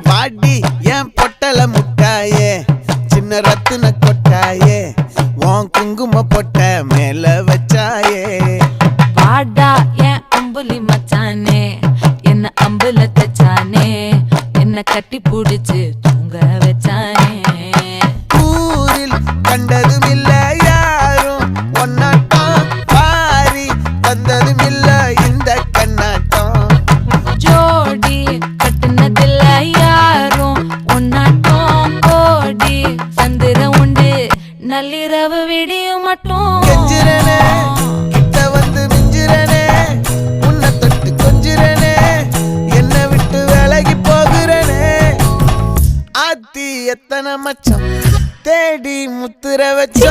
பாடி என் பொட்டல முட்டாயே சின்ன ரத்தின கொட்டாயே உன் குங்கும பொட்ட மேல வச்சாயே பாடா என் அம்புலி மச்சானே என்ன அம்புல தச்சானே என்ன கட்டி புடிச்சு தூங்க வச்சானே ஊரில் கண்டதும் இல்ல யாரும் ஒன்னாட்டம் பாரி வந்ததும் இல்ல இந்த கண்ணாட்டம் ஜோடி கட்டுனதில்ல யாரும் ஒன்னாட்டம் கோடி சந்திர உண்டு நள்ளிரவு விடியும் மட்டும் கெஞ்சிரனே கிட்ட வந்து மிஞ்சிரனே உன்னை தொட்டு கொஞ்சிரனே என்ன விட்டு விலகி போகிறனே ஆத்தி எத்தனை மச்சம் தேடி முத்துற வச்சோம்